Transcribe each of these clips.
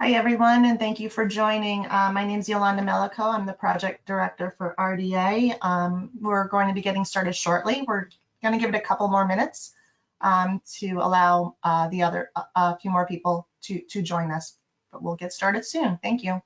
Hi, everyone, and thank you for joining. My name is Yolanda Melico. I'm the project director for RDA. We're going to be getting started shortly. We're going to give it a couple more minutes to allow a few more people to join us, but we'll get started soon. Thank you.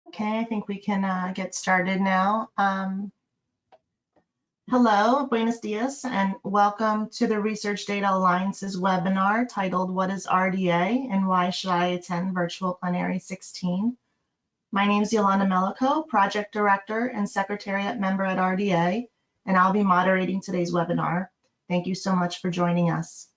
Okay, I think we can get started now. Hello, buenos dias, and welcome to the Research Data Alliance's webinar titled What is RDA and Why Should I Attend Virtual Plenary 16? My name is Yolanda Melico, Project Director and Secretariat Member at RDA, and I'll be moderating today's webinar. Thank you so much for joining us.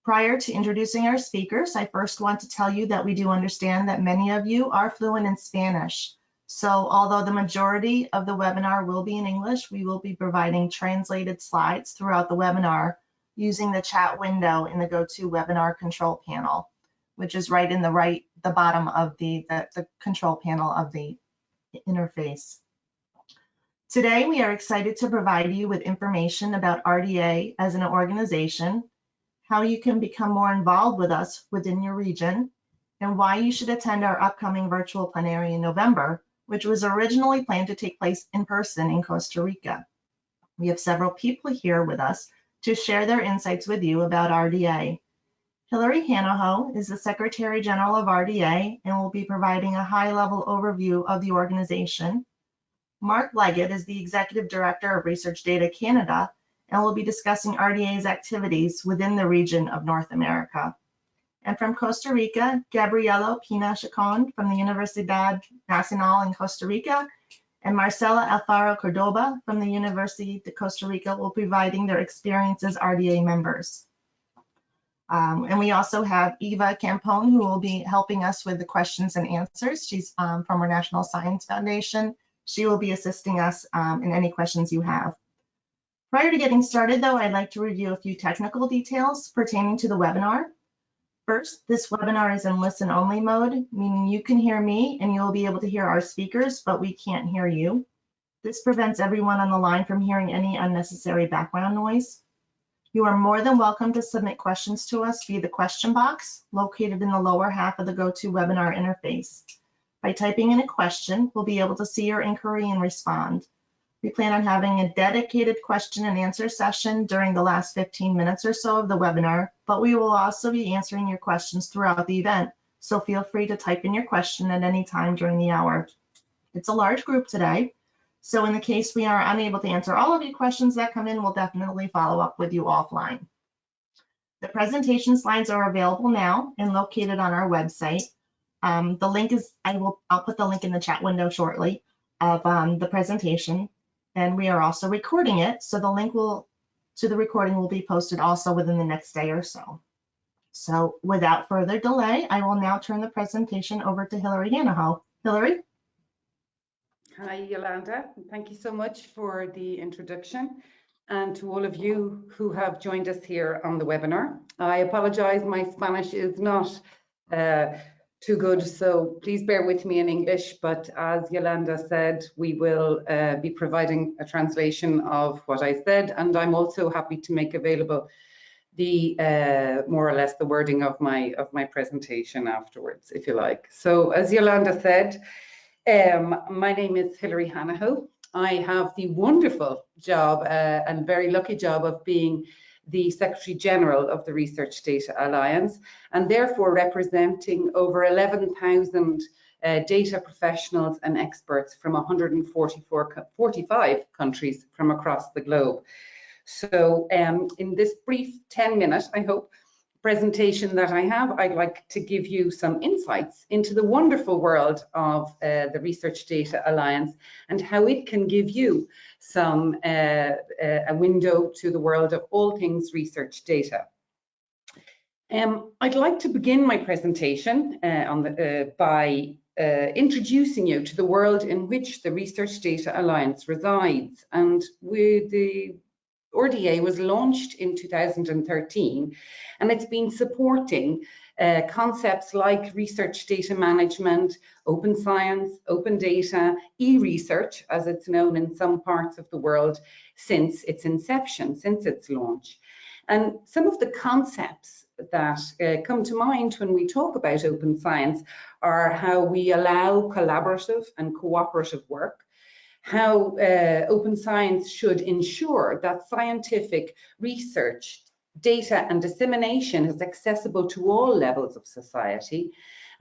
Prior to introducing our speakers, I first want to tell you that we do understand that many of you are fluent in Spanish. So although the majority of the webinar will be in English, we will be providing translated slides throughout the webinar using the chat window in the GoToWebinar control panel, which is right in the bottom of the control panel of the interface. Today, we are excited to provide you with information about RDA as an organization, how you can become more involved with us within your region, and why you should attend our upcoming virtual plenary in November, which was originally planned to take place in person in Costa Rica. We have several people here with us to share their insights with you about RDA. Hilary Hanahu is the Secretary General of RDA and will be providing a high-level overview of the organization. Mark Leggett is the Executive Director of Research Data Canada and will be discussing RDA's activities within the region of North America. And from Costa Rica, Gabriela Pina-Chacon from the Universidad Nacional in Costa Rica and Marcela Alfaro Cordoba from the University de Costa Rica will be providing their experience as RDA members. And we also have Eva Campone, who will be helping us with the questions and answers. She's from our National Science Foundation. She will be assisting us in any questions you have. Prior to getting started, though, I'd like to review a few technical details pertaining to the webinar. First, this webinar is in listen-only mode, meaning you can hear me and you'll be able to hear our speakers, but we can't hear you. This prevents everyone on the line from hearing any unnecessary background noise. You are more than welcome to submit questions to us via the question box located in the lower half of the GoToWebinar interface. By typing in a question, we'll be able to see your inquiry and respond. We plan on having a dedicated question and answer session during the last 15 minutes or so of the webinar, but we will also be answering your questions throughout the event, so feel free to type in your question at any time during the hour. It's a large group today, so in the case we are unable to answer all of your questions that come in, we'll definitely follow up with you offline. The presentation slides are available now and located on our website. The link is, I'll put the link in the chat window shortly of the presentation, and we are also recording it. So the link to the recording will be posted also within the next day or so. So without further delay, I will now turn the presentation over to Hilary Hanahu. Hilary? Hi, Yolanda. Thank you so much for the introduction, and to all of you who have joined us here on the webinar. I apologize, my Spanish is not too good, so please bear with me in English, but as Yolanda said, we will be providing a translation of what I said, and I'm also happy to make available the more or less the wording of my presentation afterwards, if you like. So as Yolanda said, my name is Hilary Hanahu. I have the wonderful job and very lucky job of being the Secretary General of the Research Data Alliance, and therefore representing over 11,000 data professionals and experts from 145 countries from across the globe. So in this brief 10-minute, I hope, presentation that I have, I'd like to give you some insights into the wonderful world of the Research Data Alliance and how it can give you some a window to the world of all things research data. I'd like to begin my presentation by introducing you to the world in which the Research Data Alliance resides. And with the RDA was launched in 2013, and it's been supporting concepts like research data management, open science, open data, e-research, as it's known in some parts of the world, since its inception, since its launch. And some of the concepts that come to mind when we talk about open science are how we allow collaborative and cooperative work, how open science should ensure that scientific research, data and dissemination is accessible to all levels of society,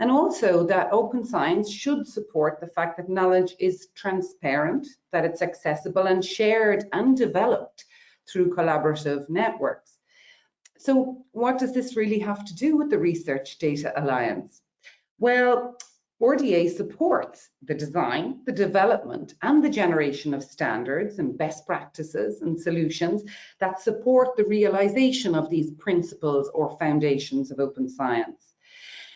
and also that open science should support the fact that knowledge is transparent, that it's accessible and shared and developed through collaborative networks. So what does this really have to do with the Research Data Alliance? Well, RDA supports the design, the development, and the generation of standards and best practices and solutions that support the realization of these principles or foundations of open science.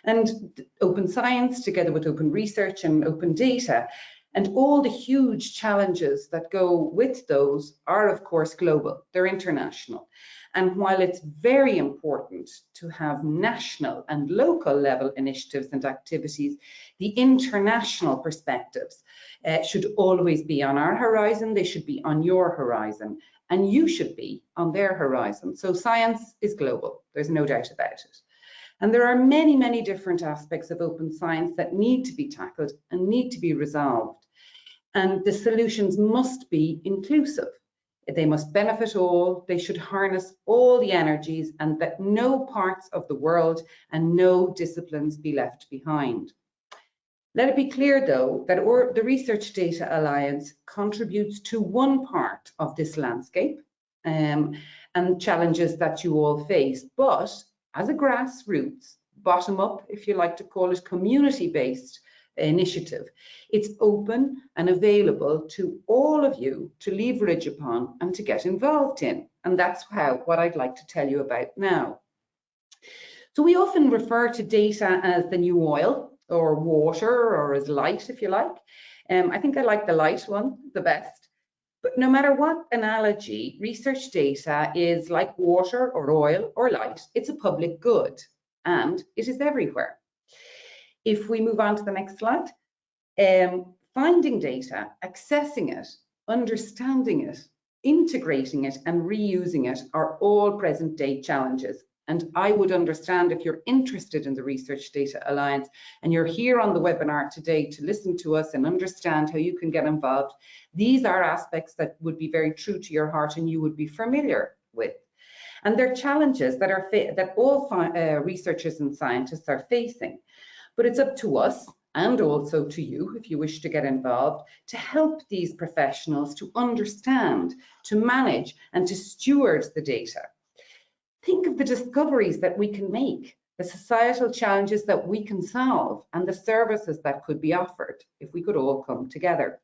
And open science, together with open research and open data, and all the huge challenges that go with those are, of course, global. They're international. And while it's very important to have national and local level initiatives and activities, the international perspectives should always be on our horizon. They should be on your horizon, and you should be on their horizon. So science is global, there's no doubt about it. And there are many, many different aspects of open science that need to be tackled and need to be resolved. And the solutions must be inclusive. They must benefit all, they should harness all the energies, and that no parts of the world and no disciplines be left behind. Let it be clear, though, that the Research Data Alliance contributes to one part of this landscape and challenges that you all face, but as a grassroots, bottom-up, if you like to call it, community-based initiative. It's open and available to all of you to leverage upon and to get involved in. And that's what I'd like to tell you about now. So we often refer to data as the new oil or water, or as light, if you like. I think I like the light one the best. But no matter what analogy, research data is like water or oil or light. It's a public good, and it is everywhere. If we move on to the next slide, finding data, accessing it, understanding it, integrating it, and reusing it are all present day challenges. And I would understand if you're interested in the Research Data Alliance and you're here on the webinar today to listen to us and understand how you can get involved. These are aspects that would be very true to your heart and you would be familiar with. And they're challenges that all researchers and scientists are facing. But it's up to us, and also to you, if you wish to get involved, to help these professionals to understand, to manage, and to steward the data. Think of the discoveries that we can make, the societal challenges that we can solve, and the services that could be offered if we could all come together.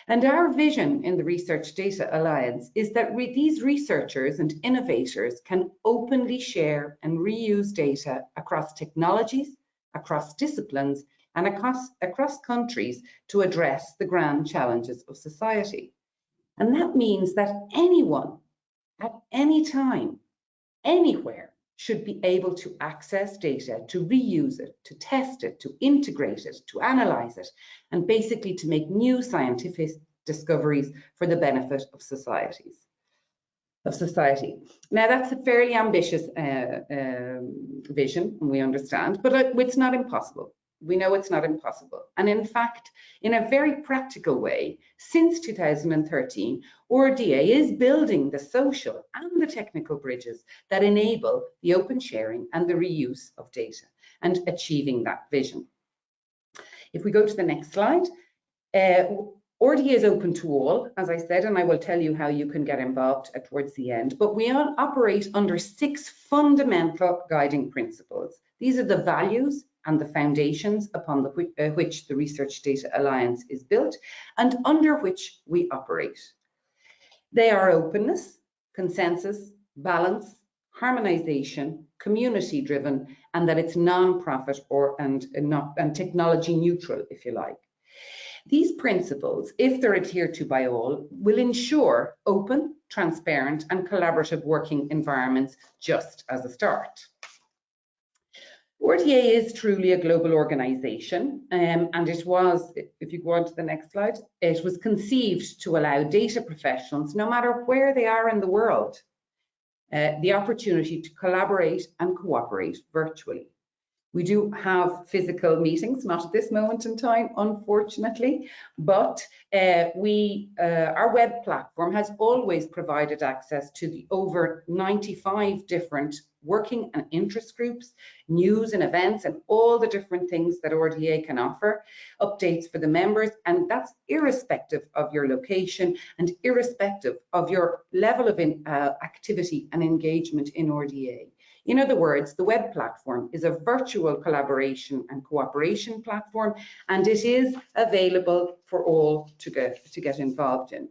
And our vision in the Research Data Alliance is that these researchers and innovators can openly share and reuse data across technologies, across disciplines, and across countries to address the grand challenges of society. And that means that anyone, at any time, anywhere, should be able to access data, to reuse it, to test it, to integrate it, to analyze it, and basically to make new scientific discoveries for the benefit of society. Now, that's a fairly ambitious vision, and we understand, but it's not impossible. We know it's not impossible. And in fact, in a very practical way, since 2013, RDA is building the social and the technical bridges that enable the open sharing and the reuse of data and achieving that vision. If we go to the next slide, RDA is open to all, as I said, and I will tell you how you can get involved towards the end, but we operate under 6 fundamental guiding principles. These are the values and the foundations upon which the Research Data Alliance is built and under which we operate. They are openness, consensus, balance, harmonization, community-driven, and that it's non-profit and technology neutral, if you like. These principles, if they're adhered to by all, will ensure open, transparent, and collaborative working environments just as a start. RDA is truly a global organization, and it was, if you go on to the next slide, it was conceived to allow data professionals, no matter where they are in the world, the opportunity to collaborate and cooperate virtually. We do have physical meetings, not at this moment in time, unfortunately, but our web platform has always provided access to the over 95 different working and interest groups, news and events, and all the different things that RDA can offer, updates for the members, and that's irrespective of your location and irrespective of your level of activity and engagement in RDA. In other words, the web platform is a virtual collaboration and cooperation platform, and it is available for all to get involved in.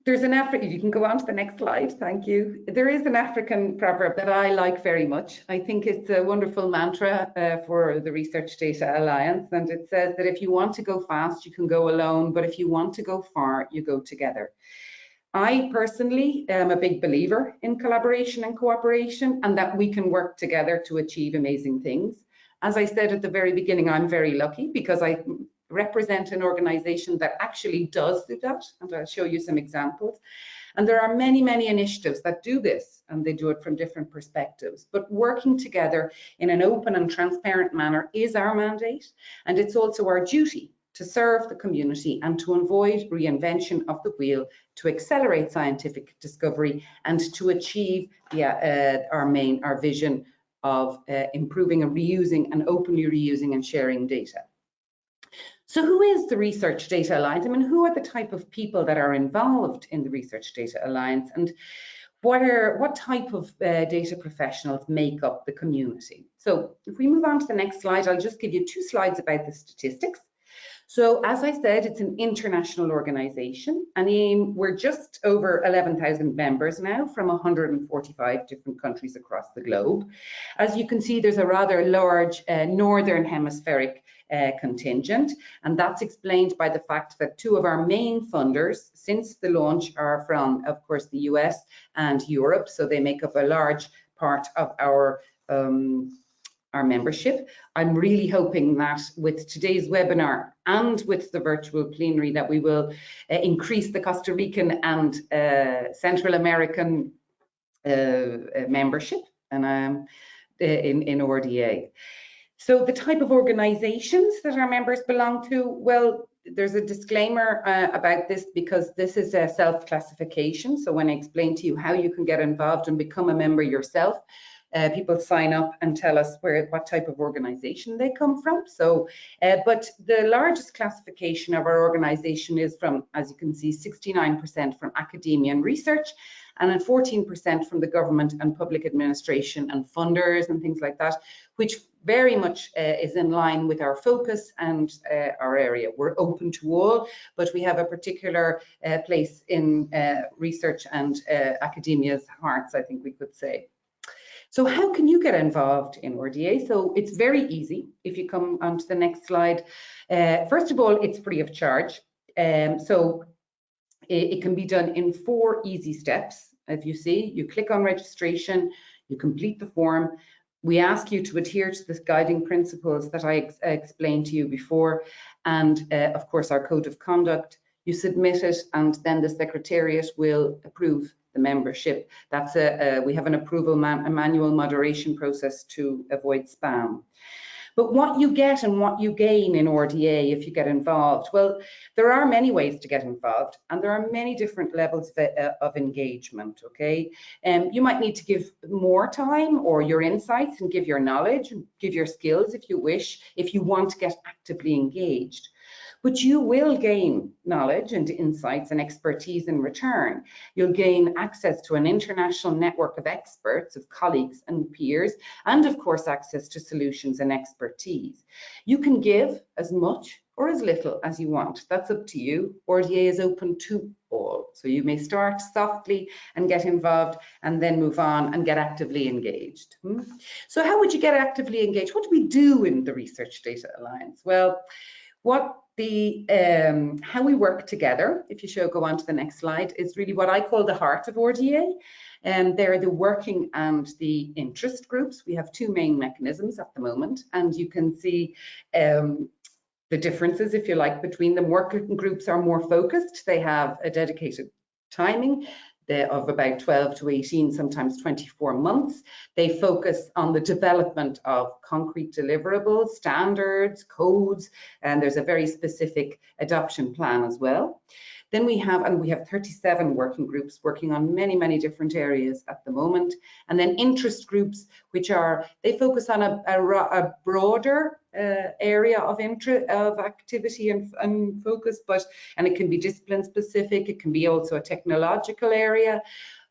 There's an African, you can go on to the next slide, thank you. There is an African proverb that I like very much. I think it's a wonderful mantra for the Research Data Alliance, and it says that if you want to go fast, you can go alone, but if you want to go far, you go together. I personally am a big believer in collaboration and cooperation, and that we can work together to achieve amazing things. As I said at the very beginning, I'm very lucky because I represent an organization that actually does do that, and I'll show you some examples. And there are many, many initiatives that do this, and they do it from different perspectives. But working together in an open and transparent manner is our mandate, and it's also our duty to serve the community and to avoid reinvention of the wheel, to accelerate scientific discovery, and to achieve our vision of improving and reusing and openly reusing and sharing data. So who is the Research Data Alliance? I mean, who are the type of people that are involved in the Research Data Alliance, and what type of data professionals make up the community? So if we move on to the next slide, I'll just give you 2 slides about the statistics. So as I said, it's an international organization, and we're just over 11,000 members now from 145 different countries across the globe. As you can see, there's a rather large northern hemispheric contingent, and that's explained by the fact that 2 of our main funders since the launch are from, of course, the US and Europe, so they make up a large part of our membership. I'm really hoping that with today's webinar and with the virtual plenary that we will increase the Costa Rican and Central American membership and in RDA. So the type of organizations that our members belong to, well, there's a disclaimer about this because this is a self-classification. So when I explain to you how you can get involved and become a member yourself, people sign up and tell us what type of organization they come from. So, but the largest classification of our organization is from, as you can see, 69% from academia and research, and then 14% from the government and public administration and funders and things like that, which very much is in line with our focus and our area. We're open to all, but we have a particular place in research and academia's hearts, I think we could say. So how can you get involved in RDA? So it's very easy. If you come on to the next slide, first of all, it's free of charge. So it can be done in 4 easy steps. If you see, you click on registration, you complete the form. We ask you to adhere to the guiding principles that I explained to you before, and of course our code of conduct. You submit it, and then the Secretariat will approve the membership. That's we have an approval a manual moderation process to avoid spam. But what you get and what you gain in RDA if you get involved, well, there are many ways to get involved, and there are many different levels of engagement, okay? You might need to give more time or your insights and give your knowledge and give your skills if you wish, if you want to get actively engaged. But you will gain knowledge and insights and expertise in return. You'll gain access to an international network of experts, of colleagues and peers, and of course access to solutions and expertise. You can give as much or as little as you want. That's up to you. RDA is open to all. So you may start softly and get involved and then move on and get actively engaged. So how would you get actively engaged? What do we do in the Research Data Alliance? Well, how we work together, if you go on to the next slide, is really what I call the heart of RDA. They're the working and the interest groups. We have 2 main mechanisms at the moment, and you can see the differences, if you like, between them. Working groups are more focused. They have a dedicated timing of about 12 to 18, sometimes 24 months. They focus on the development of concrete deliverables, standards, codes, and there's a very specific adoption plan as well. Then we have 37 working groups working on many different areas at the moment. And then interest groups, which they focus on a broader area of activity and focus, and it can be discipline specific, it can be also a technological area,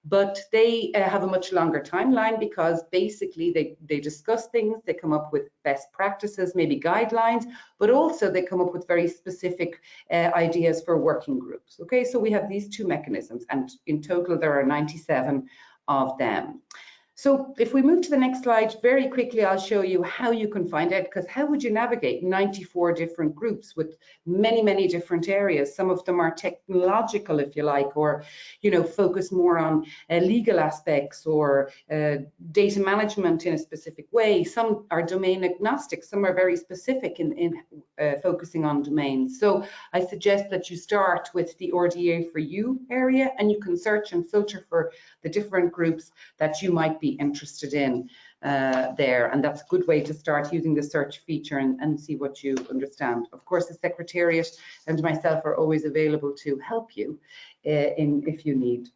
but they have a much longer timeline because basically they discuss things, they come up with best practices, maybe guidelines, but also they come up with very specific ideas for working groups. Okay, so we have these 2 mechanisms, and in total there are 97 of them. So if we move to the next slide, very quickly, I'll show you how you can find out, because how would you navigate 94 different groups with many different areas? Some of them are technological, if you like, or, focus more on legal aspects or data management in a specific way. Some are domain agnostic, some are very specific in focusing on domains. So I suggest that you start with the RDA for you area, and you can search and filter for the different groups that you might be interested in there, and that's a good way to start using the search feature and see what you understand. Of course, the Secretariat and myself are always available to help you if you need.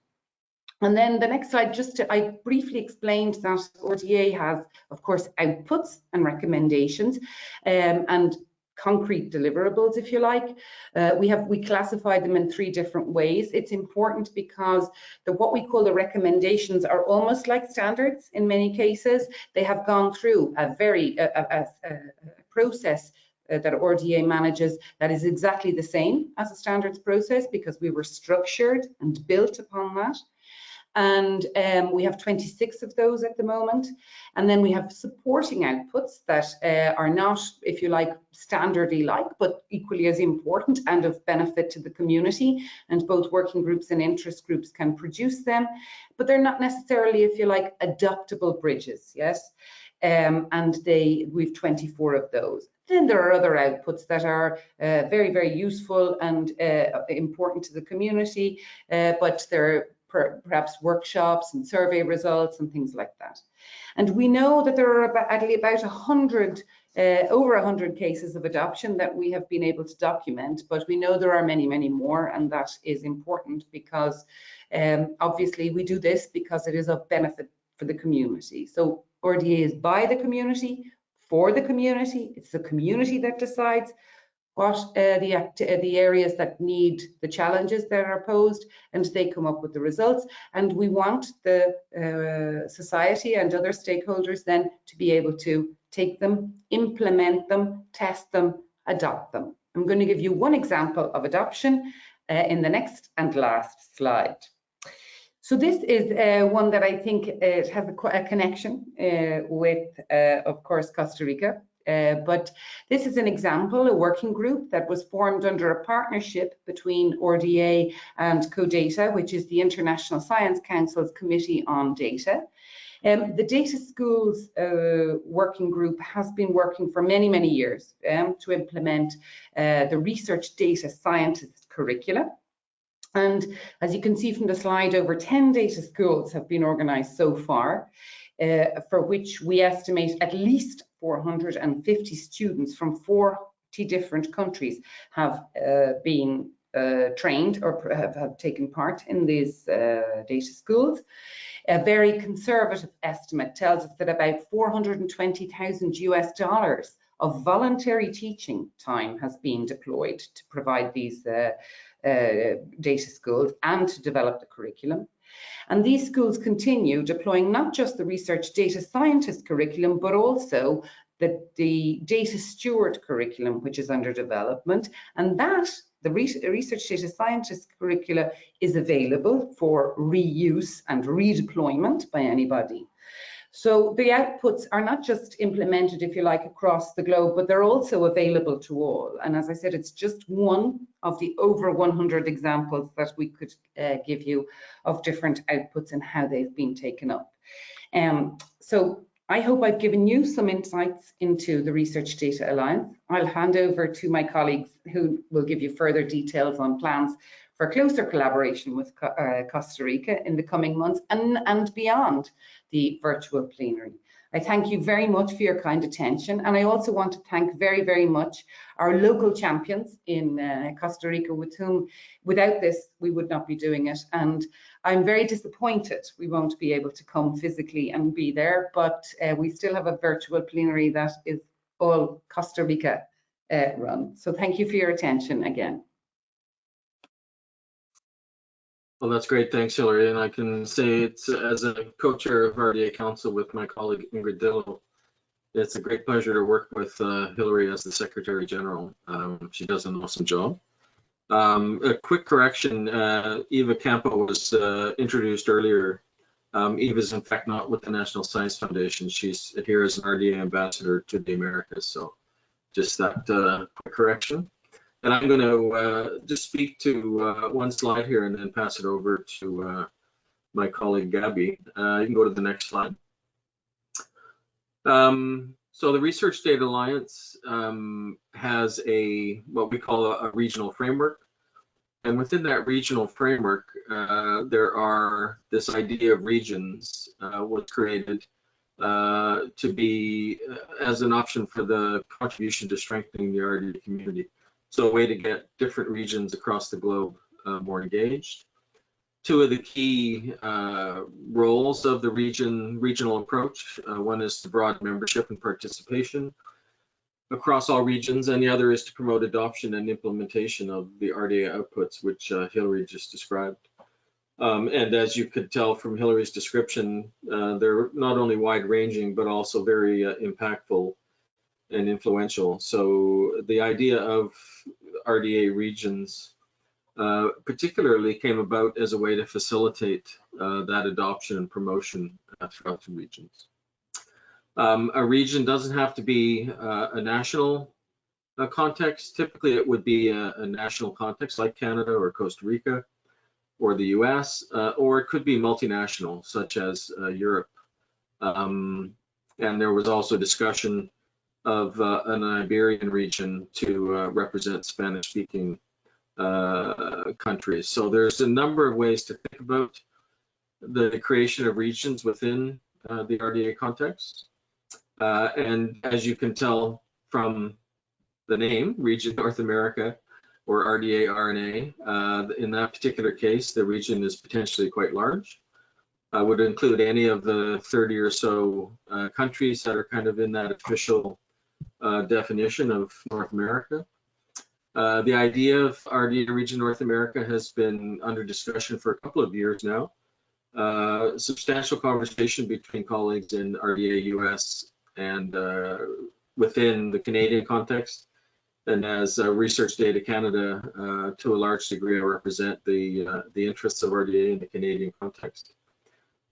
And then the next slide, I briefly explained that RDA has, of course, outputs and recommendations and concrete deliverables, if you like. We classify them in 3 different ways. It's important because what we call the recommendations are almost like standards in many cases. They have gone through a process that RDA manages that is exactly the same as a standards process, because we were structured and built upon that. And we have 26 of those at the moment. And then we have supporting outputs that are not, if you like, standardly like, but equally as important and of benefit to the community. And both working groups and interest groups can produce them, but they're not necessarily, if you like, adoptable bridges, yes? And we've 24 of those. Then there are other outputs that are very useful and important to the community, but they're perhaps workshops and survey results and things like that. And we know that there are about 100, over 100 cases of adoption that we have been able to document, but we know there are many more, and that is important because obviously we do this because it is of benefit for the community. So RDA is by the community, for the community. It's the community that decides what the areas that need the challenges that are posed, and they come up with the results. And we want the society and other stakeholders then to be able to take them, implement them, test them, adopt them. I'm going to give you one example of adoption in the next and last slide. So this is one that I think it has a connection with, of course, Costa Rica. But this is an example, a working group that was formed under a partnership between RDA and CODATA, which is the International Science Council's Committee on Data. The Data Schools working group has been working for many, many years to implement the research data scientist curricula. And as you can see from the slide, over 10 data schools have been organized so far, for which we estimate at least 450 students from 40 different countries have been trained or have taken part in these data schools. A very conservative estimate tells us that about $420,000 of voluntary teaching time has been deployed to provide these data schools and to develop the curriculum. And these schools continue deploying not just the research data scientist curriculum, but also the data steward curriculum, which is under development. And that, the research data scientist curricula, is available for reuse and redeployment by anybody. So the outputs are not just implemented, if you like, across the globe, but they're also available to all. And as I said, it's just one of the over 100 examples that we could give you of different outputs and how they've been taken up. So I hope I've given you some insights into the Research Data Alliance. I'll hand over to my colleagues who will give you further details on plans for closer collaboration with Costa Rica in the coming months and beyond the virtual plenary. I thank you very much for your kind attention, and I also want to thank very, very much our local champions in Costa Rica, with whom, without this, we would not be doing it. And I'm very disappointed we won't be able to come physically and be there, but we still have a virtual plenary that is all Costa Rica run. So thank you for your attention again. Well, that's great. Thanks, Hilary. And I can say it's as a co-chair of RDA Council with my colleague Ingrid Dillo, it's a great pleasure to work with Hilary as the Secretary General. She does an awesome job. A quick correction, Eva Campo was introduced earlier. Eva is in fact not with the National Science Foundation. She's here as an RDA ambassador to the Americas. So just that quick correction. And I'm going to just speak to one slide here and then pass it over to my colleague Gabby. You can go to the next slide. So the Research Data Alliance has what we call a regional framework. And within that regional framework, there are this idea of regions was created to be as an option for the contribution to strengthening the RDA community. So a way to get different regions across the globe more engaged. Two of the key roles of the regional approach, one is to broaden membership and participation across all regions, and the other is to promote adoption and implementation of the RDA outputs, which Hilary just described. And as you could tell from Hilary's description, they're not only wide-ranging, but also very impactful and influential. So the idea of RDA regions particularly came about as a way to facilitate that adoption and promotion throughout the regions. A region doesn't have to be a national context. Typically it would be a national context like Canada or Costa Rica or the US, or it could be multinational such as Europe. And there was also discussion of an Iberian region to represent Spanish-speaking countries. So there's a number of ways to think about the creation of regions within the RDA context. And as you can tell from the name, Region North America, or RDA RNA, in that particular case, the region is potentially quite large. Would include any of the 30 or so countries that are kind of in that official definition of North America. The idea of Rda Region North America has been under discussion for a couple of years now. Substantial conversation between colleagues in Rda US and within the Canadian context. And as Research Data Canada, to a large degree, I represent the interests of RDA in the Canadian context.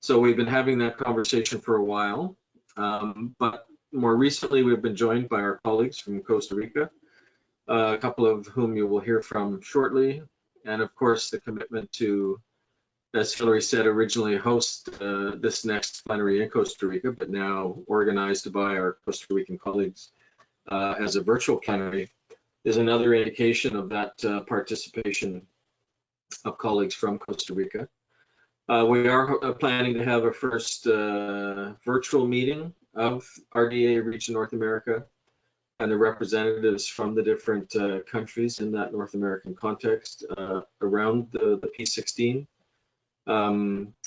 So we've been having that conversation for a while, but more recently we've been joined by our colleagues from Costa Rica, a couple of whom you will hear from shortly, and of course the commitment to, as Hilary said, originally host this next plenary in Costa Rica, but now organized by our Costa Rican colleagues as a virtual plenary, is another indication of that participation of colleagues from Costa Rica. We are planning to have a first virtual meeting of Rda Region North America and the representatives from the different countries in that North American context around the P16.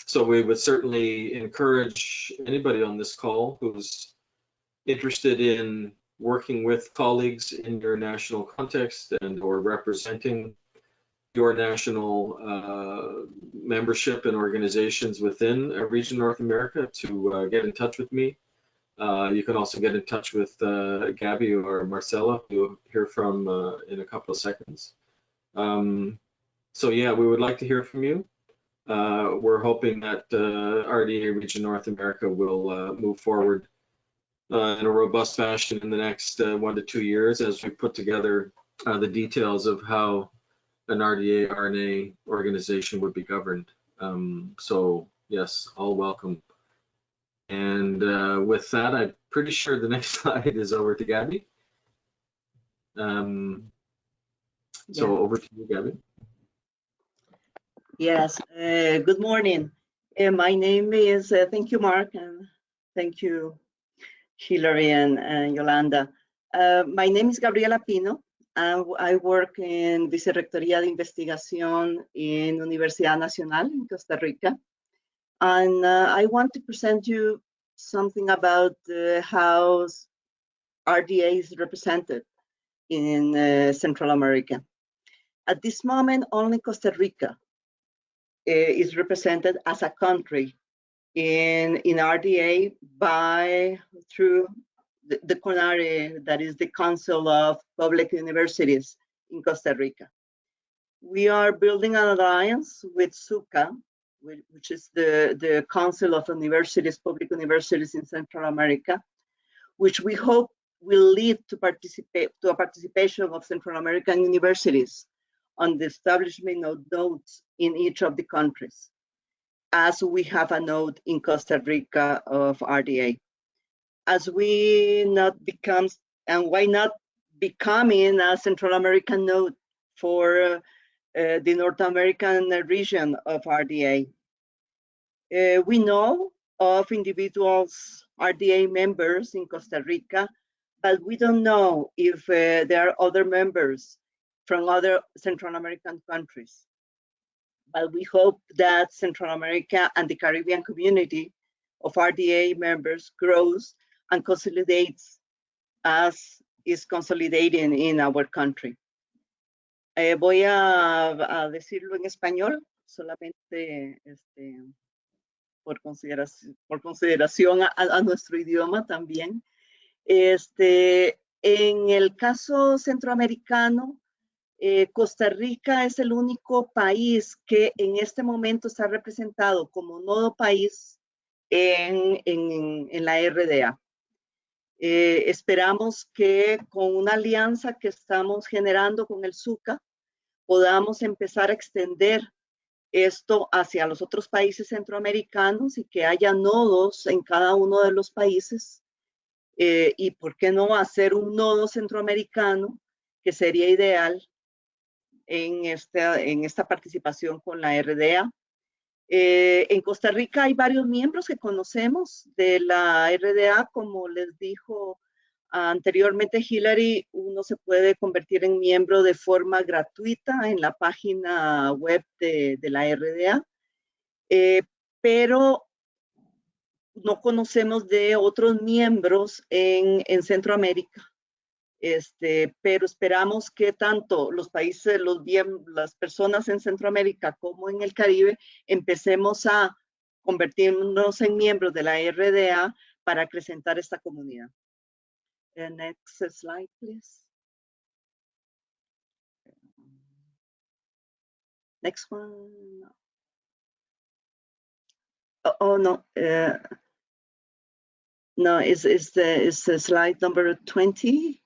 So we would certainly encourage anybody on this call who's interested in working with colleagues in your national context and or representing your national membership and organizations within Region North America to get in touch with me. You can also get in touch with Gabby or Marcella, who you'll hear from in a couple of seconds. So yeah, we would like to hear from you. We're hoping that Rda Region North America will move forward in a robust fashion in the next 1 to 2 years as we put together the details of how an RDA RNA organization would be governed. So yes, all welcome. And with that, I'm pretty sure the next slide is over to Gabby. So over to you, Gabby. Yes, good morning. My name is, thank you, Mark, and thank you, Hilary and Yolanda. My name is Gabriela Pino, and I work in Vicerrectoría de Investigación in Universidad Nacional in Costa Rica. And I want to present you something about how RDA is represented in Central America. At this moment, only Costa Rica is represented as a country in RDA through the CONARE, that is the Council of Public Universities in Costa Rica. We are building an alliance with SUCA, which is the Council of Universities, Public Universities in Central America, which we hope will lead to a participation of Central American universities on the establishment of nodes in each of the countries, as we have a node in Costa Rica of RDA. As we not become, and why not becoming a Central American node for the North American region of RDA. We know of individuals, RDA members in Costa Rica, but we don't know if there are other members from other Central American countries. But we hope that Central America and the Caribbean community of RDA members grows and consolidates as is consolidating in our country. Voy a decirlo en español, solamente por consideración a nuestro idioma también. En el caso centroamericano, Costa Rica es el único país que en este momento está representado como nodo país en la RDA. Esperamos que con una alianza que estamos generando con el SUCA podamos empezar a extender esto hacia los otros países centroamericanos y que haya nodos en cada uno de los países. Y por qué no hacer un nodo centroamericano, que sería ideal en esta participación con la RDA. En Costa Rica hay varios miembros que conocemos de la RDA, como les dijo anteriormente Hilary, uno se puede convertir en miembro de forma gratuita en la página web de la RDA, pero no conocemos de otros miembros en Centroamérica. Pero esperamos que tanto los países, las personas en Centroamérica como en el Caribe empecemos a convertirnos en miembros de la RDA para acrecentar esta comunidad. Next slide, please. Next one. Oh no. No, it's the slide number 20.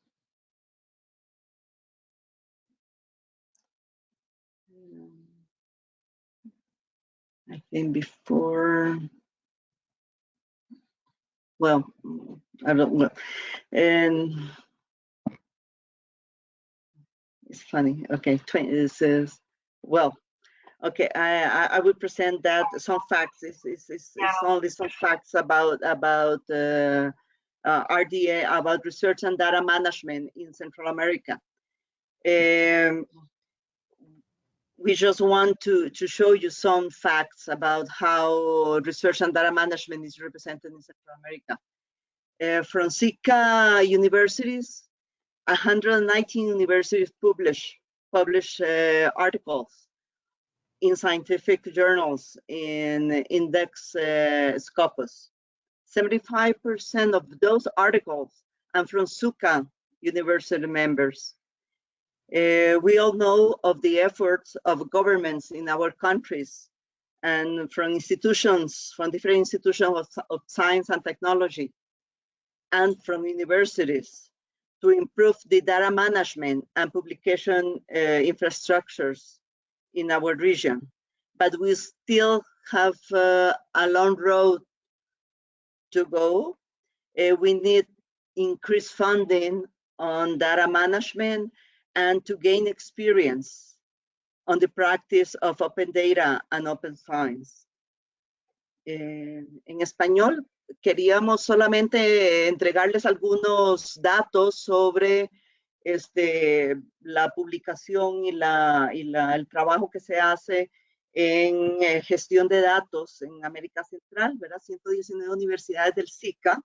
I think before, well, I don't know. And it's funny. Okay, it says, well, okay, I will present that some facts. It's only some facts about RDA, about research and data management in Central America. We just want to show you some facts about how research and data management is represented in Central America. From SICA universities, 119 universities publish articles in scientific journals in index Scopus. 75% of those articles are from SUCA university members. We all know of the efforts of governments in our countries and from institutions, from different institutions of science and technology, and from universities to improve the data management and publication infrastructures in our region. But we still have a long road to go. We need increased funding on data management and to gain experience on the practice of open data and open science. En español, queríamos solamente entregarles algunos datos sobre la publicación y el trabajo que se hace en gestión de datos en América Central, ¿verdad? 119 universidades del SICA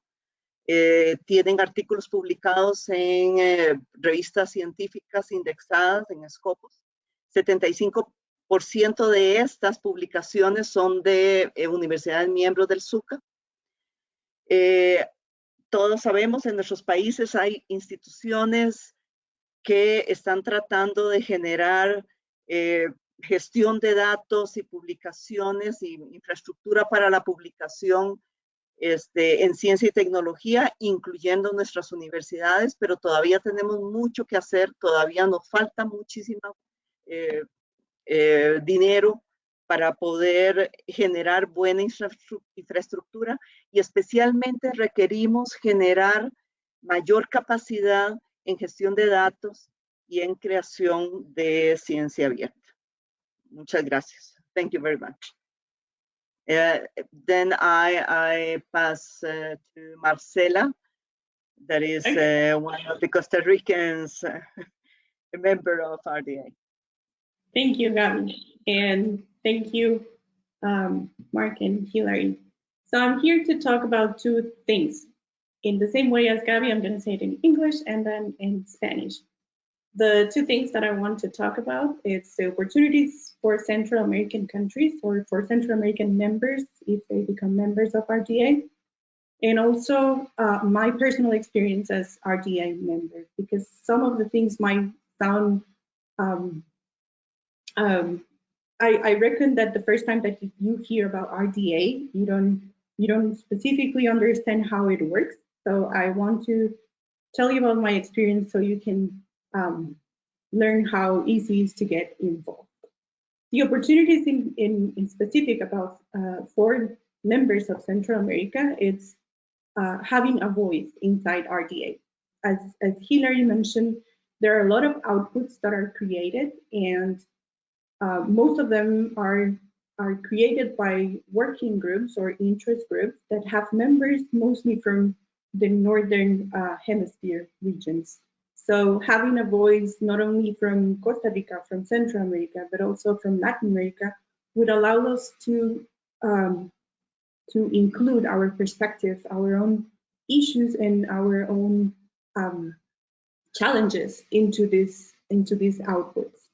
tienen artículos publicados en revistas científicas indexadas en Scopus. 75% de estas publicaciones son de universidades miembros del SUCA. Todos sabemos, en nuestros países hay instituciones que están tratando de generar gestión de datos y publicaciones y infraestructura para la publicación en ciencia y tecnología, incluyendo nuestras universidades, pero todavía tenemos mucho que hacer, todavía nos falta muchísimo dinero para poder generar buena infraestructura y especialmente requerimos generar mayor capacidad en gestión de datos y en creación de ciencia abierta. Muchas gracias. Thank you very much. Then I pass to Marcela, that is one of the Costa Ricans, a member of RDA. Thank you, Gabi, and thank you, Mark and Hilary. So I'm here to talk about two things. In the same way as Gabi, I'm going to say it in English and then in Spanish. The two things that I want to talk about is the opportunities for Central American countries or for Central American members if they become members of RDA, and also my personal experience as RDA member, because some of the things might sound, I reckon that the first time that you hear about RDA, you don't specifically understand how it works. So I want to tell you about my experience so you can learn how easy it is to get involved. The opportunities in specific about for members of Central America, it's having a voice inside RDA. As Hilary mentioned, there are a lot of outputs that are created, and most of them are created by working groups or interest groups that have members mostly from the Northern Hemisphere regions. So having a voice not only from Costa Rica, from Central America, but also from Latin America would allow us to include our perspectives, our own issues, and our own challenges into these outputs.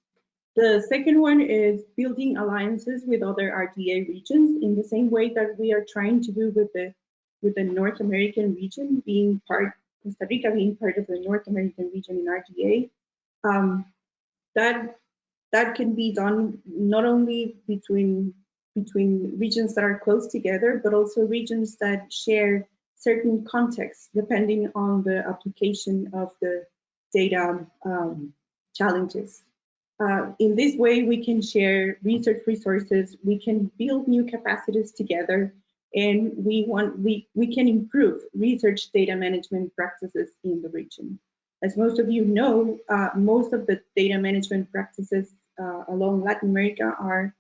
The second one is building alliances with other RDA regions in the same way that we are trying to do with the North American region, Costa Rica being part of the North American region in RDA. That can be done not only between regions that are close together, but also regions that share certain contexts depending on the application of the data challenges. In this way, we can share research resources, we can build new capacities together, and we can improve research data management practices in the region. As most of you know, most of the data management practices along Latin America are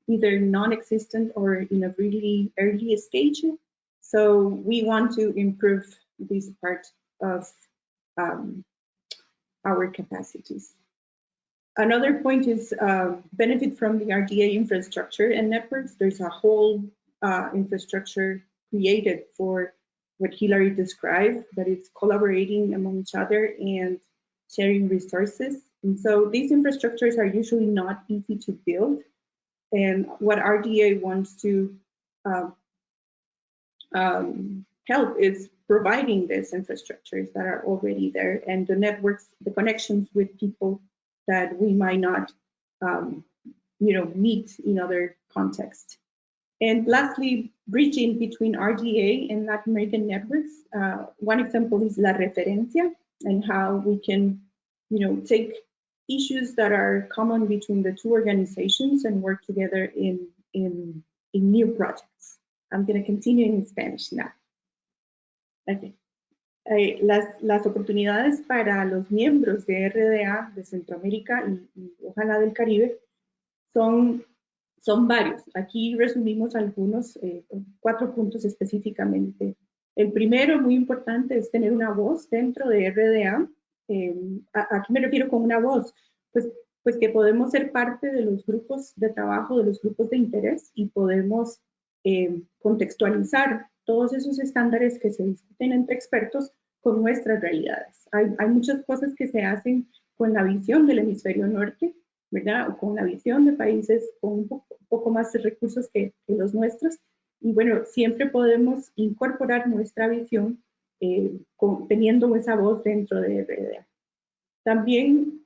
either non-existent or in a really early stage. So we want to improve this part of our capacities. Another point is benefit from the RDA infrastructure and networks. There's a whole infrastructure created for what Hilary described, that it's collaborating among each other and sharing resources. And so these infrastructures are usually not easy to build. And what RDA wants to help is providing these infrastructures that are already there, and the networks, the connections with people that we might not meet in other contexts. And lastly, bridging between RDA and Latin American networks. One example is La Referencia, and how we can take issues that are common between the two organizations and work together in new projects. I'm going to continue in Spanish now. Okay. Las oportunidades para los miembros de RDA de Centroamérica y ojalá del Caribe son varios. Aquí resumimos algunos, 4 puntos específicamente. El primero, muy importante, es tener una voz dentro de RDA. ¿A qué me refiero con una voz? Pues que podemos ser parte de los grupos de trabajo, de los grupos de interés, y podemos contextualizar todos esos estándares que se discuten entre expertos con nuestras realidades. Hay muchas cosas que se hacen con la visión del hemisferio norte, ¿verdad? O con la visión de países con un poco más de recursos que los nuestros. Y bueno, siempre podemos incorporar nuestra visión teniendo esa voz dentro de RDA. También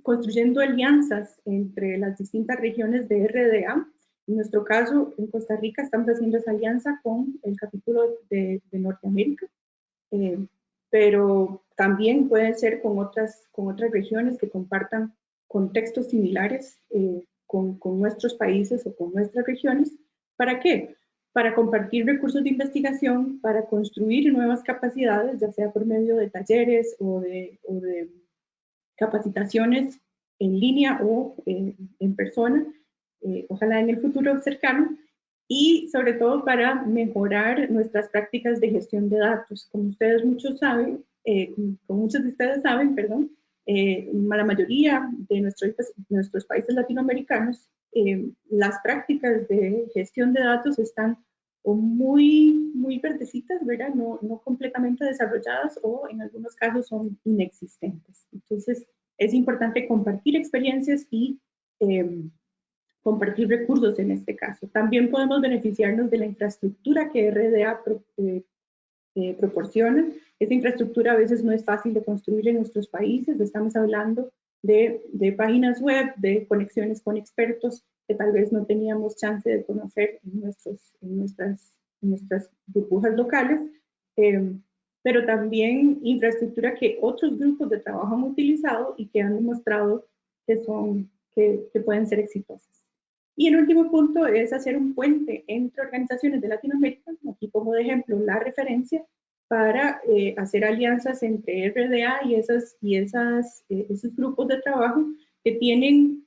construyendo alianzas entre las distintas regiones de RDA. En nuestro caso, en Costa Rica, estamos haciendo esa alianza con el capítulo de Norteamérica, pero también pueden ser con otras regiones que compartan contextos similares con nuestros países o con nuestras regiones. ¿Para qué? Para compartir recursos de investigación, para construir nuevas capacidades, ya sea por medio de talleres o de capacitaciones en línea o en persona, ojalá en el futuro cercano, y sobre todo para mejorar nuestras prácticas de gestión de datos. Como muchos de ustedes saben, perdón, la mayoría de nuestros países latinoamericanos, las prácticas de gestión de datos están muy verdecitas, ¿verdad? No completamente desarrolladas, o en algunos casos son inexistentes. Entonces, es importante compartir experiencias y compartir recursos en este caso. También podemos beneficiarnos de la infraestructura que RDA proporciona. Esta infraestructura a veces no es fácil de construir en nuestros países. Estamos hablando de páginas web, de conexiones con expertos que tal vez no teníamos chance de conocer en nuestras burbujas locales, pero también infraestructura que otros grupos de trabajo han utilizado y que han demostrado que pueden ser exitosas. Y el último punto es hacer un puente entre organizaciones de Latinoamérica. Aquí pongo de ejemplo La Referencia, para hacer alianzas entre RDA y esos grupos de trabajo que tienen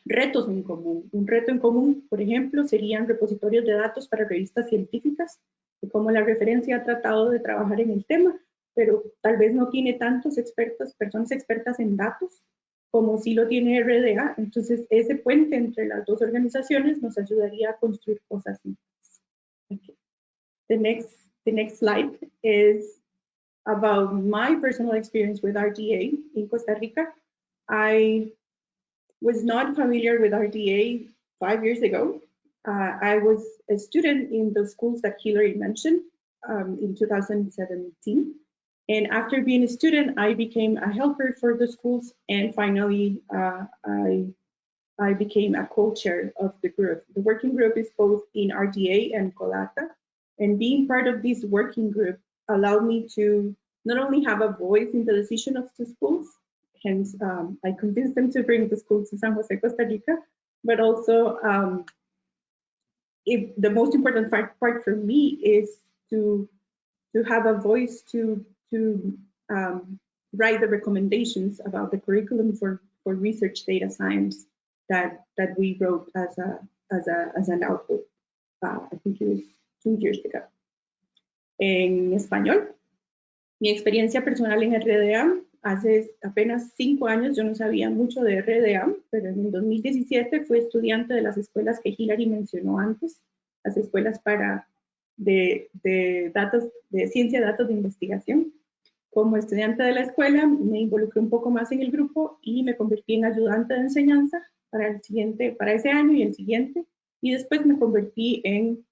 retos en común. Un reto en común, por ejemplo, serían repositorios de datos para revistas científicas, de cómo La Referencia ha tratado de trabajar en el tema, pero tal vez no tiene tantos personas expertas en datos como sí lo tiene RDA. Entonces, ese puente entre las dos organizaciones nos ayudaría a construir cosas nuevas. Okay. The next slide is about my personal experience with RDA in Costa Rica. I was not familiar with RDA 5 years ago. I was a student in the schools that Hilary mentioned in 2017. And after being a student, I became a helper for the schools. And finally, I became a co-chair of the group. The working group is both in RDA and Colata. And being part of this working group allowed me to not only have a voice in the decision of the schools, hence I convinced them to bring the school to San Jose, Costa Rica, but also the most important part for me is to have a voice to write the recommendations about the curriculum for research data science that we wrote as an output. I think it was 2 years ago. En español, mi experiencia personal en RDA, hace apenas 5 años yo no sabía mucho de RDA, pero en el 2017 fui estudiante de las escuelas que Hilary mencionó antes, las escuelas de datos, de ciencia, datos de investigación. Como estudiante de la escuela me involucré un poco más en el grupo y me convertí en ayudante de enseñanza para ese año y el siguiente, y después me convertí en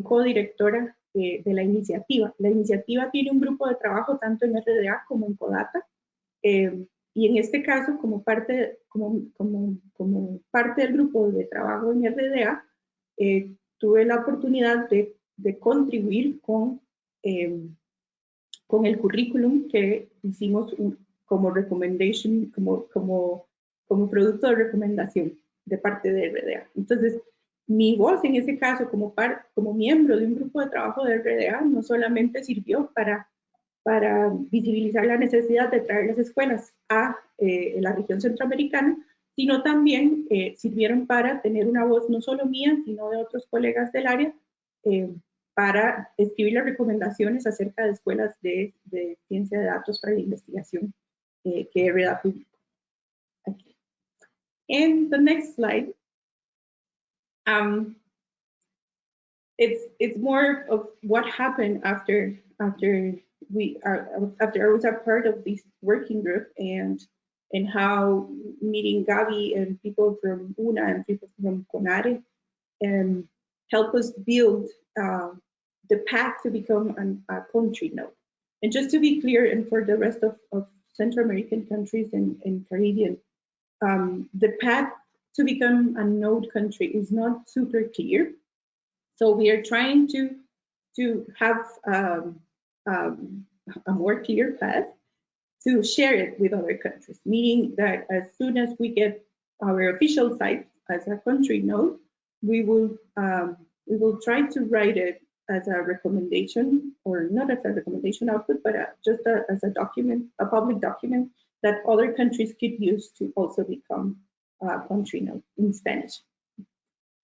codirectora de la iniciativa. La iniciativa tiene un grupo de trabajo tanto en RDA como en Colata, y en este caso, como parte del grupo de trabajo en RDA, tuve la oportunidad de contribuir con el currículum que hicimos como recommendation, como producto de recomendación de parte de RDA. Entonces, mi voz en ese caso como miembro de un grupo de trabajo de RDA no solamente sirvió para visibilizar la necesidad de traer las escuelas a la región centroamericana, sino también sirvieron para tener una voz no solo mía, sino de otros colegas del área, para escribir las recomendaciones acerca de escuelas de ciencia de datos para la investigación que Rda publicó. Okay. In the next slide, it's more of what happened after I was a part of this working group, and how meeting Gabi and people from UNA and people from CONARE help us build the path to become a country node. And just to be clear, and for the rest of Central American countries and Caribbean, the path to become a node country is not super clear. So we are trying to have a more clear path to share it with other countries, meaning that as soon as we get our official site as a country node, we will try to write it as a recommendation, or not as a recommendation output, but just as a document, a public document that other countries could use to also become a country node in Spanish.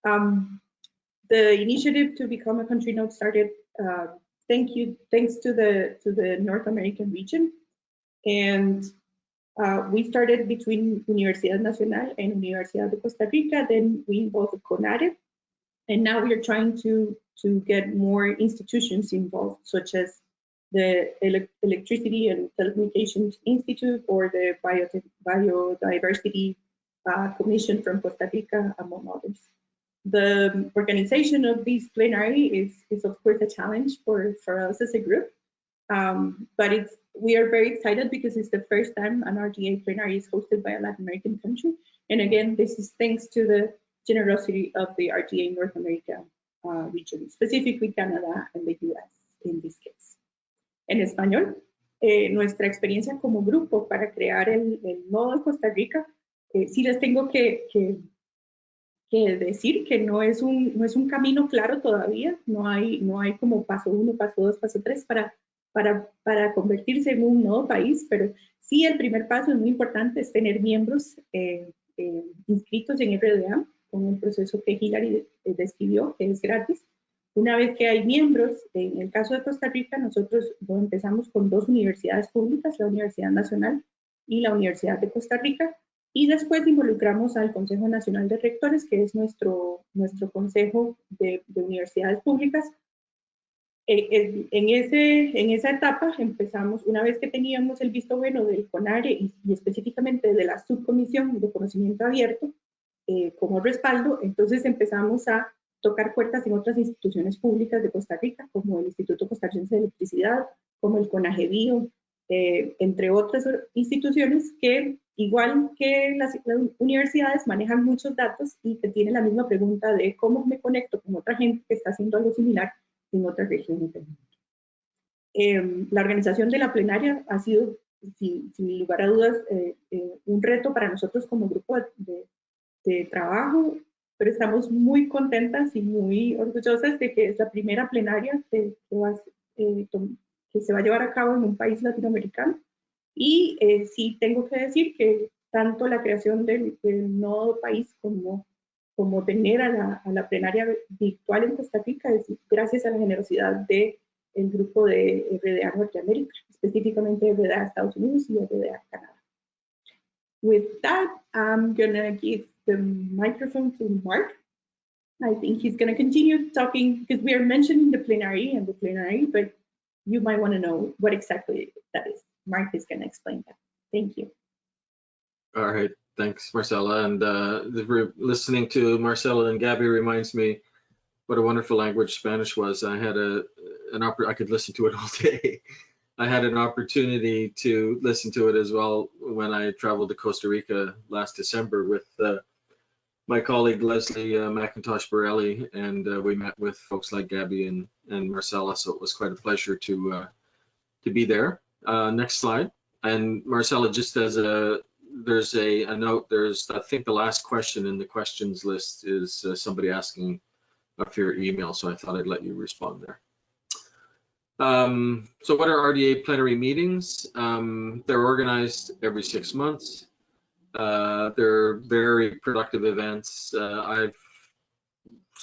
The initiative to become a country node started thanks to the North American region, and we started between Universidad Nacional and Universidad de Costa Rica. Then we involved CONARE, and now we are trying to get more institutions involved, such as the Electricity and Telecommunications Institute or the Biodiversity Commission from Costa Rica, among others. The organization of this plenary is of course a challenge for us as a group, but we are very excited because it's the first time an RDA plenary is hosted by a Latin American country. And again, this is thanks to the generosity of the RDA North America region, specifically Canada and the US in this case. En español, nuestra experiencia como grupo para crear el nodo de Costa Rica, sí les tengo que decir que no es un camino claro todavía, no hay como paso 1, paso 2, paso 3 para convertirse en un nodo país, pero sí el primer paso es muy importante, es tener miembros inscritos en RDA, con el proceso que Hilary describió, que es gratis. Una vez que hay miembros, en el caso de Costa Rica, nosotros empezamos con 2 universidades públicas, la Universidad Nacional y la Universidad de Costa Rica, y después involucramos al Consejo Nacional de Rectores, que es nuestro consejo de universidades públicas, En esa etapa empezamos, una vez que teníamos el visto bueno del CONARE y específicamente de la subcomisión de conocimiento abierto como respaldo, entonces empezamos a tocar puertas en otras instituciones públicas de Costa Rica, como el Instituto Costarricense de Electricidad, como el CONAGEBIO, entre otras instituciones que, igual que las universidades, manejan muchos datos y que tienen la misma pregunta de cómo me conecto con otra gente que está haciendo algo similar en otras regiones del mundo. La organización de la plenaria ha sido, sin lugar a dudas, un reto para nosotros como grupo de trabajo, pero estamos muy contentas y muy orgullosas de que es la primera plenaria que se va a llevar a cabo en un país latinoamericano. Y sí tengo que decir que tanto la creación del nodo país como tener a la plenaria virtual en Costa Rica es gracias a la generosidad del grupo de Rda Norteamérica, específicamente Rda Estados Unidos y Rda Canadá. With that, I'm gonna give the microphone to Mark. I think he's gonna continue talking because we are mentioning the plenary, but you might wanna know what exactly that is. Mark is gonna explain that. Thank you. All right, thanks, Marcella. And listening to Marcella and Gabby reminds me what a wonderful language Spanish was. I had I could listen to it all day. I had an opportunity to listen to it as well when I traveled to Costa Rica last December with my colleague Leslie McIntosh Borelli, and we met with folks like Gabby and Marcella, so it was quite a pleasure to be there. Next slide. And Marcella, just as there's a note, I think the last question in the questions list is somebody asking for your email, so I thought I'd let you respond there. So what are RDA plenary meetings? They're organized every 6 months. They're very productive events. I've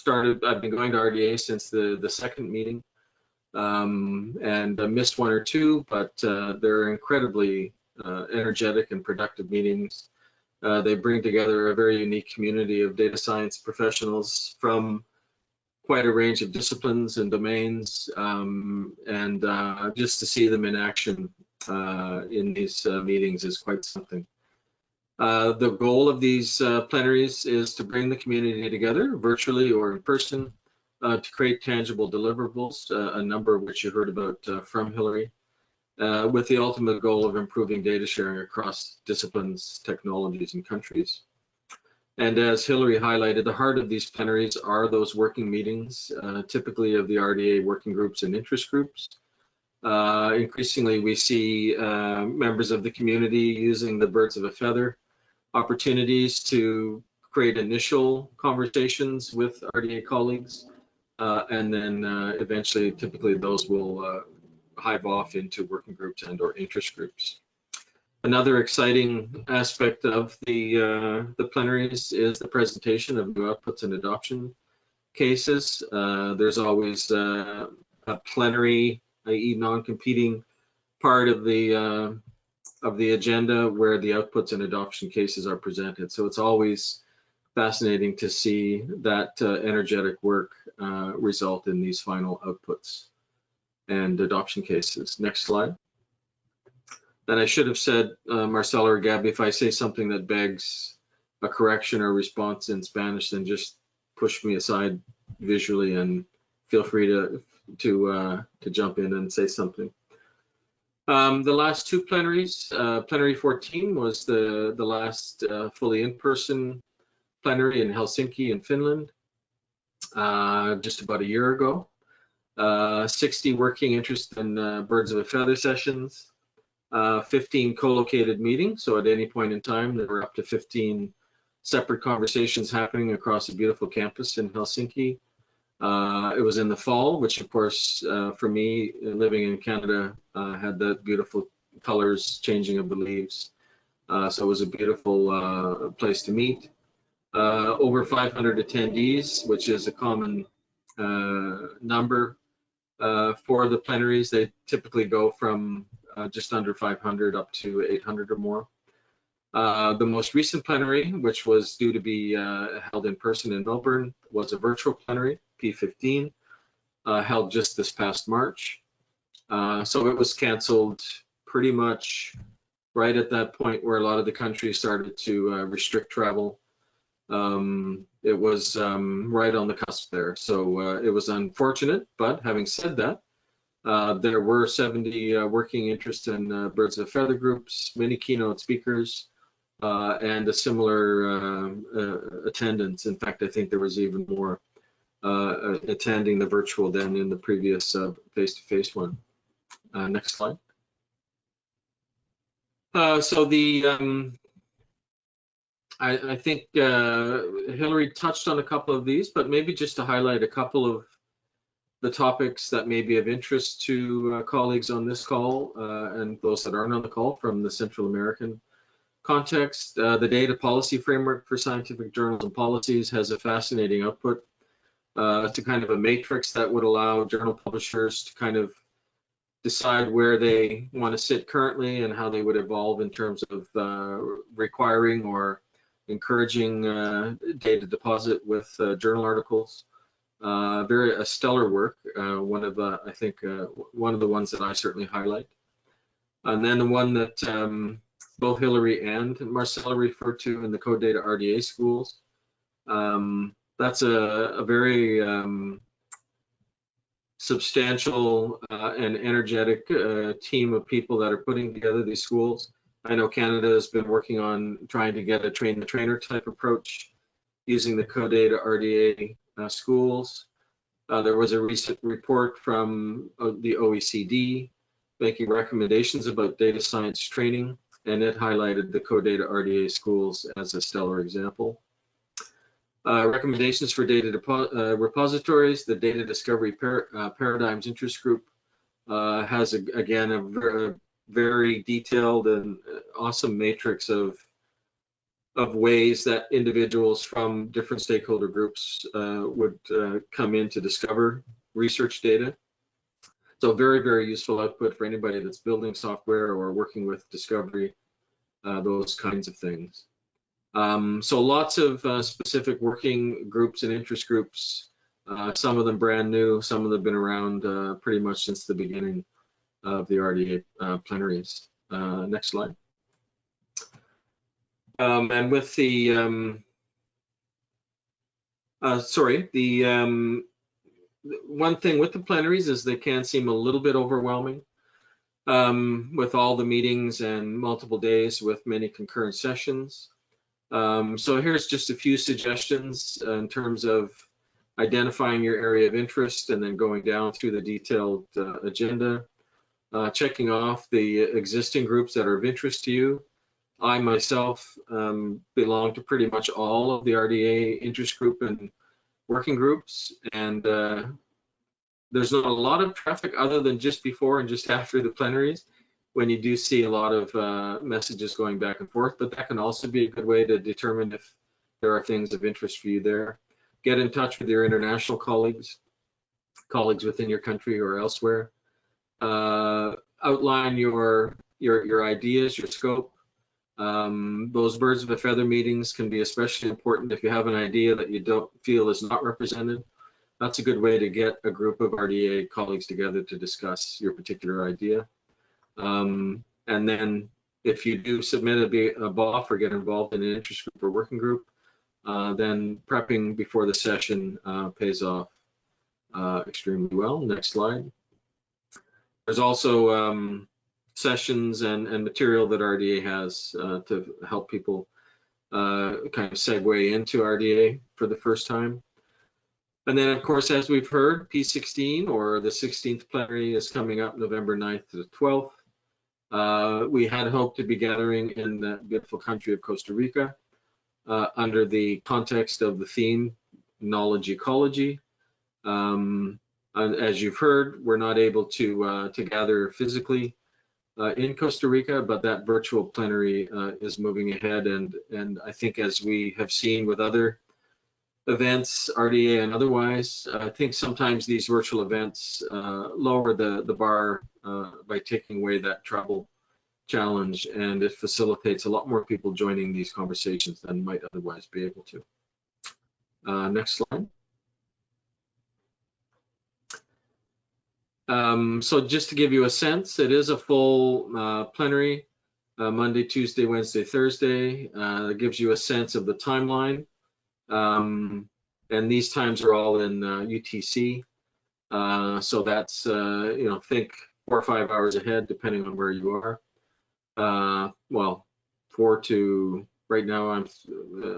been going to RDA since the second meeting, and I missed 1 or 2, but they're incredibly energetic and productive meetings. They bring together a very unique community of data science professionals from quite a range of disciplines and domains, and just to see them in action in these meetings is quite something. The goal of these plenaries is to bring the community together virtually or in person to create tangible deliverables, a number of which you heard about from Hilary, with the ultimate goal of improving data sharing across disciplines, technologies, and countries. And as Hilary highlighted, the heart of these plenaries are those working meetings, typically of the RDA working groups and interest groups. Increasingly, we see members of the community using the birds of a feather opportunities to create initial conversations with RDA colleagues, and then eventually, typically, those will hive off into working groups and or interest groups. Another exciting aspect of the plenaries is the presentation of new outputs and adoption cases. There's always a plenary, i.e. non-competing part of the agenda where the outputs and adoption cases are presented. So it's always fascinating to see that energetic work result in these final outputs and adoption cases. Next slide. And I should have said, Marcella or Gabby, if I say something that begs a correction or response in Spanish, then just push me aside visually and feel free to jump in and say something. The last 2 plenaries, plenary 14 was the last fully in-person plenary in Helsinki in Finland, just about a year ago. 60 working interest in birds of a feather sessions. 15 co-located meetings, so at any point in time there were up to 15 separate conversations happening across a beautiful campus in Helsinki. It was in the fall, which of course for me living in Canada had the beautiful colors changing of the leaves, so it was a beautiful place to meet. Over 500 attendees, which is a common number for the plenaries. They typically go from just under 500 up to 800 or more. The most recent plenary, which was due to be held in person in Melbourne, was a virtual plenary, P15. held just this past March. So it was canceled pretty much right at that point where a lot of the countries started to restrict travel. It was right on the cusp there. So it was unfortunate, but having said that, there were 70 working interest in birds of a feather groups, many keynote speakers, and a similar attendance. In fact, I think there was even more attending the virtual than in the previous face-to-face one. Next slide. So the I think Hilary touched on a couple of these, but maybe just to highlight a couple of the topics that may be of interest to colleagues on this call and those that aren't on the call from the Central American context. The Data Policy Framework for Scientific Journals and Policies has a fascinating output to kind of a matrix that would allow journal publishers to kind of decide where they want to sit currently and how they would evolve in terms of requiring or encouraging data deposit with journal articles. Very stellar work. One of I think one of the ones that I certainly highlight. And then the one that both Hilary and Marcella referred to in the Code Data RDA schools. That's a very substantial and energetic team of people that are putting together these schools. I know Canada has been working on trying to get a train-the-trainer type approach using the Code Data RDA schools. There was a recent report from the OECD making recommendations about data science training, and it highlighted the Code Data RDA schools as a stellar example. Recommendations for data repositories. The Data Discovery Paradigms Interest Group has, again, a very detailed and awesome matrix of ways that individuals from different stakeholder groups would come in to discover research data. So very, very useful output for anybody that's building software or working with discovery, those kinds of things. So lots of specific working groups and interest groups, some of them brand new, some of them have been around pretty much since the beginning of the RDA plenaries. Next slide. And with the, one thing with the plenaries is they can seem a little bit overwhelming with all the meetings and multiple days with many concurrent sessions. So here's just a few suggestions in terms of identifying your area of interest and then going down through the detailed agenda, checking off the existing groups that are of interest to you. I myself belong to pretty much all of the RDA interest group and working groups, and there's not a lot of traffic other than just before and just after the plenaries, when you do see a lot of messages going back and forth, but that can also be a good way to determine if there are things of interest for you there. Get in touch with your international colleagues within your country or elsewhere. Outline your ideas, your scope. Those birds of a feather meetings can be especially important if you have an idea that you don't feel is not represented. That's a good way to get a group of RDA colleagues together to discuss your particular idea. And then if you do submit a BOF or get involved in an interest group or working group, then prepping before the session pays off extremely well. Next slide. There's also sessions and material that RDA has to help people kind of segue into RDA for the first time. And then, of course, as we've heard, P16 or the 16th plenary is coming up November 9th to the 12th. We had hoped to be gathering in the beautiful country of Costa Rica under the context of the theme, knowledge ecology. And as you've heard, we're not able to gather physically in Costa Rica, but that virtual plenary is moving ahead. And I think as we have seen with other events, RDA and otherwise, I think sometimes these virtual events lower the bar by taking away that travel challenge, and it facilitates a lot more people joining these conversations than might otherwise be able to. Next slide. So just to give you a sense, it is a full plenary, Monday, Tuesday, Wednesday, Thursday. It gives you a sense of the timeline. And these times are all in UTC. So that's, think 4 or 5 hours ahead, depending on where you are. Well, 4 to, right now I'm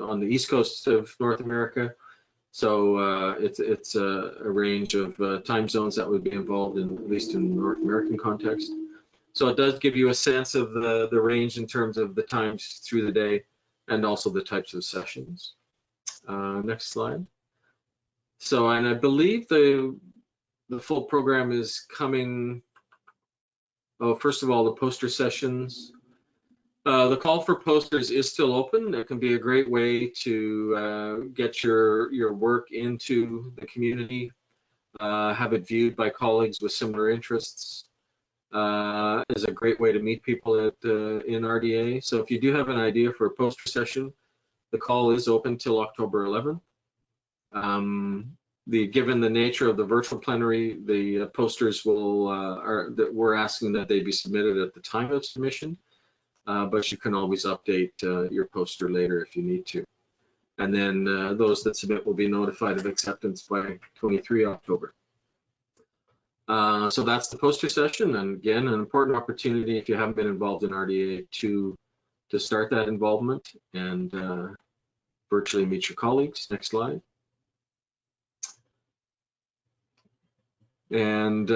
on the East Coast of North America. So it's a range of time zones that would be involved in, at least in North American context. So it does give you a sense of the range in terms of the times through the day and also the types of sessions. Next slide. So, and I believe the full program is coming. Oh, first of all, the poster sessions. The call for posters is still open. It can be a great way to get your work into the community, have it viewed by colleagues with similar interests. Is a great way to meet people in RDA. So if you do have an idea for a poster session, the call is open till October 11th. Given the nature of the virtual plenary, the posters we're asking that they be submitted at the time of submission. But you can always update your poster later if you need to. And then those that submit will be notified of acceptance by 23 October. So that's the poster session. And again, an important opportunity if you haven't been involved in RDA to start that involvement and virtually meet your colleagues. Next slide. And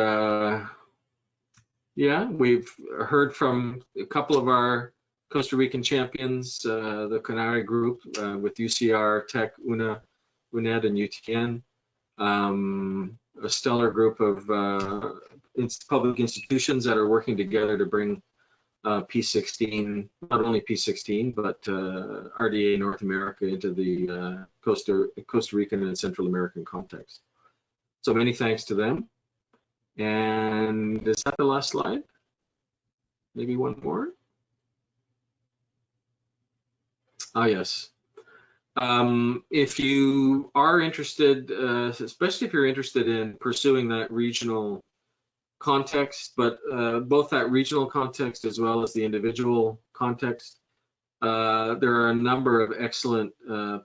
yeah, we've heard from a couple of our Costa Rican champions, the Canary group with UCR, Tech, UNED, and UTN. A stellar group of public institutions that are working together to bring P16, not only P16, but RDA North America into the Costa Rican and Central American context. So many thanks to them. And is that the last slide? Maybe one more? Ah, yes. If you are interested, especially if you're interested in pursuing that regional context, but both that regional context as well as the individual context, there are a number of excellent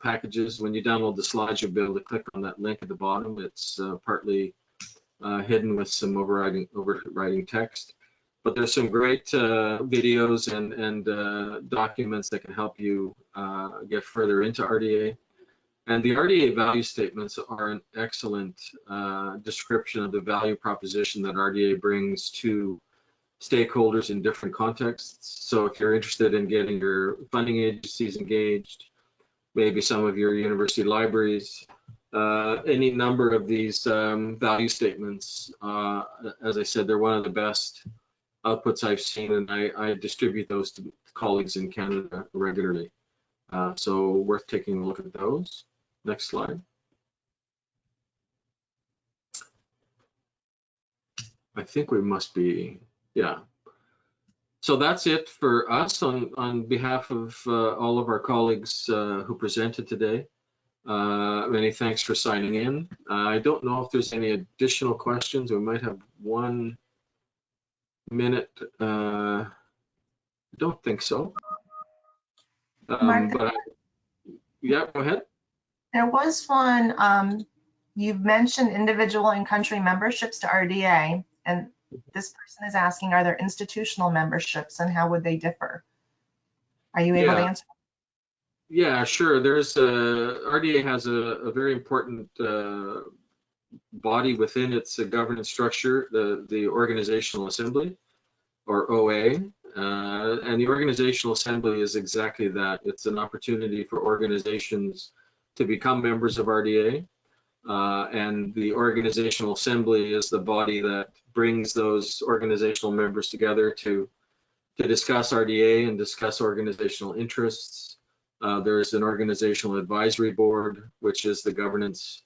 packages. When you download the slides, you'll be able to click on that link at the bottom. It's partly hidden with some overriding text. But there's some great videos and documents that can help you get further into RDA. And the Rda value statements are an excellent description of the value proposition that RDA brings to stakeholders in different contexts. So if you're interested in getting your funding agencies engaged, maybe some of your university libraries, any number of these value statements, as I said, they're one of the best outputs I've seen, and I distribute those to colleagues in Canada regularly. So worth taking a look at those. Next slide. I think we must be, yeah. So that's it for us on behalf of all of our colleagues who presented today. Many thanks for signing in. I don't know if there's any additional questions. We might have 1 minute. I don't think so. Mark, Yeah, go ahead. there was one, you've mentioned individual and country memberships to RDA, and this person is asking, are there institutional memberships and how would they differ? Are you able to answer? Yeah, sure. There's RDA has a very important body within its governance structure, the Organizational Assembly, or OA. And the Organizational Assembly is exactly that. It's an opportunity for organizations to become members of RDA. And the Organizational Assembly is the body that brings those organizational members together to discuss RDA and discuss organizational interests. There's an organizational advisory board, which is the governance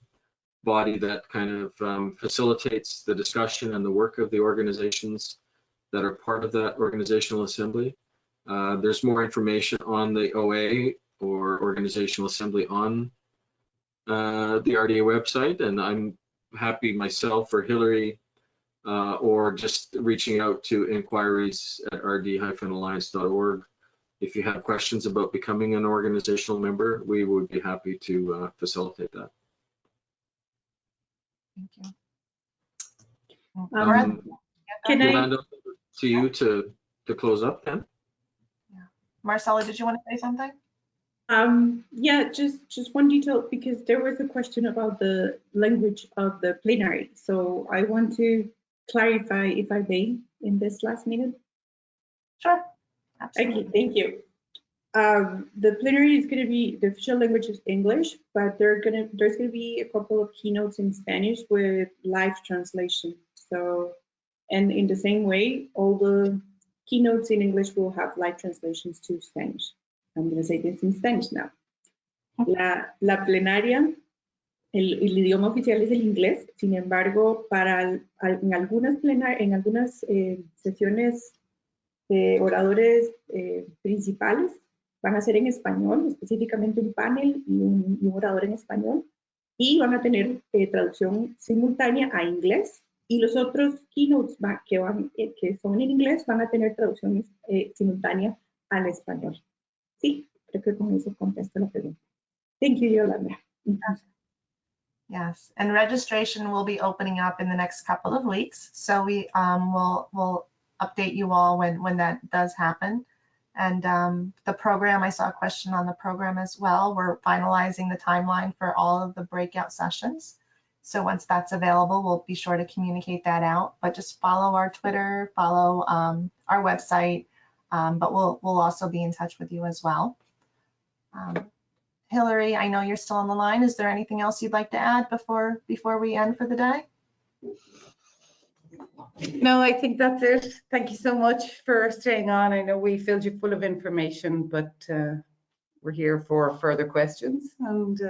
body that kind of facilitates the discussion and the work of the organizations that are part of that organizational assembly. There's more information on the OA or organizational assembly on the RDA website, and I'm happy myself or Hilary or just reaching out to inquiries@rd-alliance.org. If you have questions about becoming an organizational member, we would be happy to facilitate that. Thank you. Can I? Yolanda, to you to close up then. Marcella, did you want to say something? Yeah, just one detail, because there was a question about the language of the plenary. So I want to clarify, if I may, in this last minute. Sure. Absolutely. Okay, thank you. The plenary is going to be, the official language is English, but there's going to be a couple of keynotes in Spanish with live translation. So, and in the same way, all the keynotes in English will have live translations to Spanish. I'm going to say this in Spanish now. La plenaria, el idioma oficial es el inglés. Sin embargo, en algunas sesiones de oradores principales van a ser en español, específicamente un panel y un orador en español, y van a tener traducción simultánea a inglés, y los otros keynotes que son en inglés van a tener traducción simultánea al español. Sí, creo que con eso contesto la pregunta. Thank you, Yolanda. Yes, and registration will be opening up in the next couple of weeks. So we will update you all when that does happen. And the program, I saw a question on the program as well. We're finalizing the timeline for all of the breakout sessions. So once that's available, we'll be sure to communicate that out. But just follow our Twitter, follow our website, but we'll also be in touch with you as well. Hilary, I know you're still on the line. Is there anything else you'd like to add before we end for the day? No, I think that's it. Thank you so much for staying on. I know we filled you full of information, but we're here for further questions. And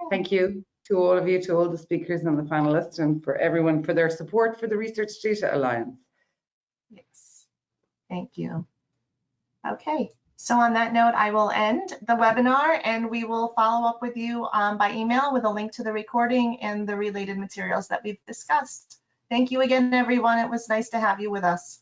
thank you to all of you, to all the speakers and the panelists, and for everyone for their support for the Research Data Alliance. Yes, thank you. Okay, so on that note, I will end the webinar, and we will follow up with you by email with a link to the recording and the related materials that we've discussed. Thank you again, everyone. It was nice to have you with us.